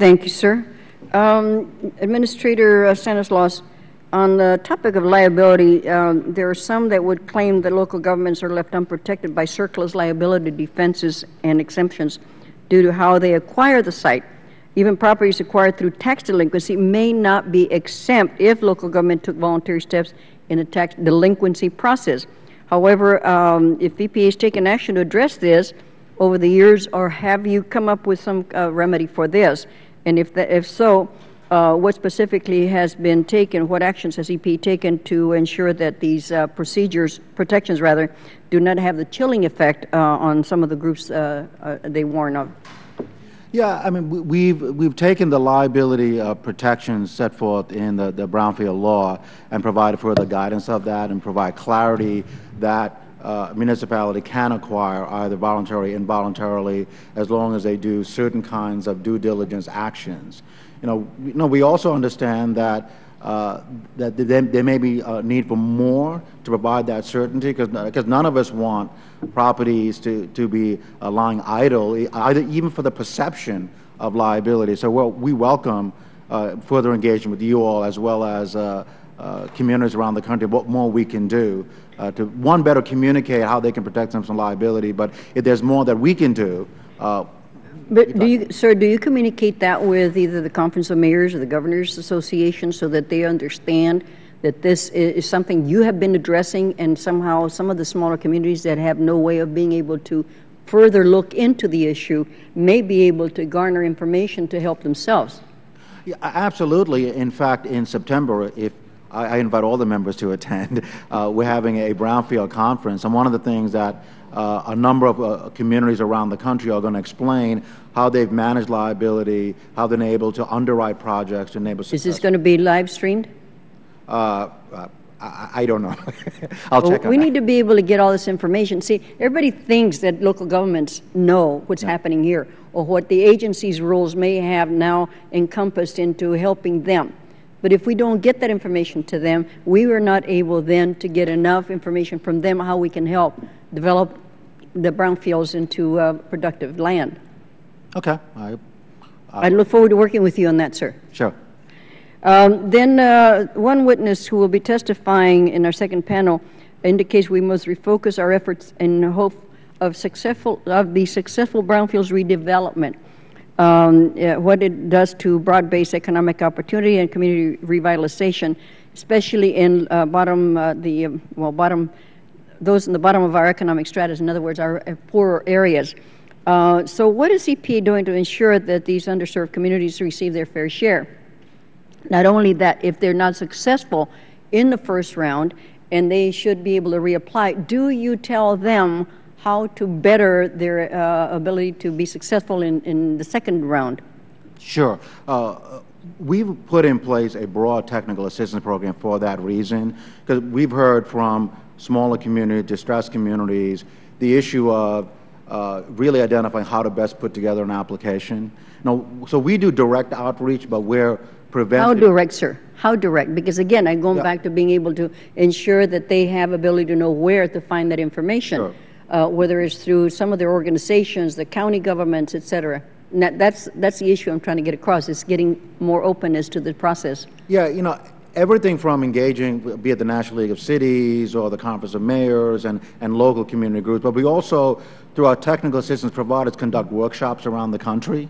Thank you, sir. Administrator Stanislaus, on the topic of liability, there are some that would claim that local governments are left unprotected by surplus liability defenses and exemptions due to how they acquire the site. Even properties acquired through tax delinquency may not be exempt if local government took voluntary steps in a tax delinquency process. However, if EPA has taken action to address this over the years, or have you come up with some remedy for this? And if so, what specifically has been taken, what actions has EPA taken to ensure that these protections rather, do not have the chilling effect on some of the groups they warn of? Yeah, I mean, we've taken the liability protections set forth in the Brownfield law and provided further guidance of that and provide clarity that municipality can acquire either voluntarily or involuntarily as long as they do certain kinds of due diligence actions. We also understand that there may be a need for more to provide that certainty, because none of us want properties to be lying idle, even for the perception of liability. So we welcome further engagement with you all as well as communities around the country, what more we can do to, one, better communicate how they can protect themselves from liability, but if there's more that we can do. But do you communicate that with either the Conference of Mayors or the Governors Association so that they understand that this is something you have been addressing, and somehow some of the smaller communities that have no way of being able to further look into the issue may be able to garner information to help themselves? Yeah, absolutely. In fact, in September, if I invite all the members to attend, we're having a Brownfield conference, and one of the things that a number of communities around the country are going to explain how they've managed liability, how they've been able to underwrite projects to enable success. Is this going to be live streamed? I don't know. I'll check on that. We need to be able to get all this information. See, everybody thinks that local governments know what's happening here, or what the agency's rules may have now encompassed into helping them. But if we don't get that information to them, we are not able then to get enough information from them how we can help develop the brownfields into productive land. Okay. I look forward to working with you on that, sir. Sure. Then one witness who will be testifying in our second panel indicates we must refocus our efforts in hope of the successful brownfields redevelopment. What it does to broad-based economic opportunity and community revitalization, especially in those in the bottom of our economic stratas, in other words, our poorer areas. So what is EPA doing to ensure that these underserved communities receive their fair share? Not only that, if they're not successful in the first round and they should be able to reapply, do you tell them how to better their ability to be successful in the second round? Sure. We've put in place a broad technical assistance program for that reason, because we've heard from smaller communities, distressed communities, the issue of really identifying how to best put together an application. So we do direct outreach, but we're preventing. How direct, sir? How direct? Because again, I'm going back to being able to ensure that they have ability to know where to find that information. Sure. Whether it's through some of their organizations, the county governments, et cetera. And that's the issue I'm trying to get across, is getting more openness to the process. Yeah, everything from engaging, be it the National League of Cities or the Conference of Mayors and local community groups, but we also, through our technical assistance providers, conduct workshops around the country.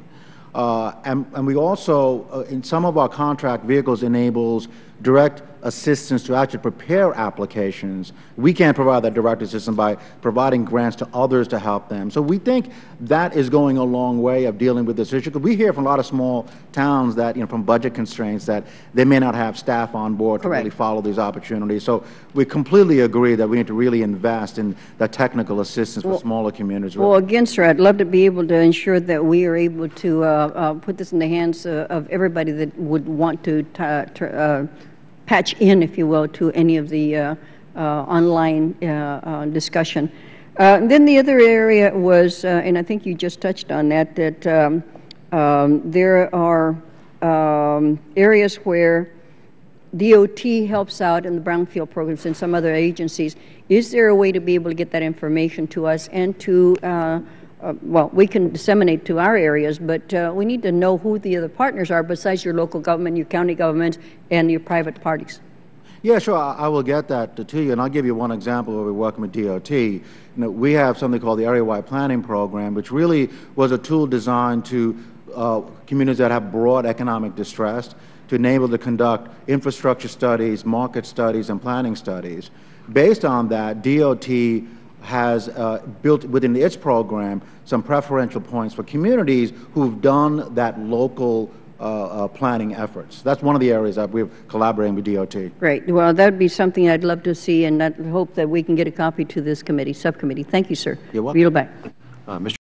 And we also, in some of our contract vehicles, enables direct assistance to actually prepare applications. We can't provide that direct assistance by providing grants to others to help them. So we think that is going a long way of dealing with this issue, because we hear from a lot of small towns that, from budget constraints, that they may not have staff on board to really follow these opportunities. So we completely agree that we need to really invest in the technical assistance for smaller communities. Well, again, sir, I'd love to be able to ensure that we are able to put this in the hands of everybody that would want to patch in, if you will, to any of the online discussion. Then the other area was, and I think you just touched on that, that there are areas where DOT helps out in the Brownfield programs and some other agencies. Is there a way to be able to get that information to us and to well, we can disseminate to our areas, but we need to know who the other partners are besides your local government, your county government, and your private parties. Yeah, sure. I will get that to you, and I'll give you one example where we're working with DOT. We have something called the Area-Wide Planning Program, which really was a tool designed to communities that have broad economic distress to enable to conduct infrastructure studies, market studies, and planning studies. Based on that, DOT has built within its program some preferential points for communities who've done that local planning efforts. That's one of the areas that we're collaborating with DOT. Great. Well, that would be something I'd love to see, and I hope that we can get a copy to this committee, subcommittee. Thank you, sir. You're welcome. Yield back. Mr.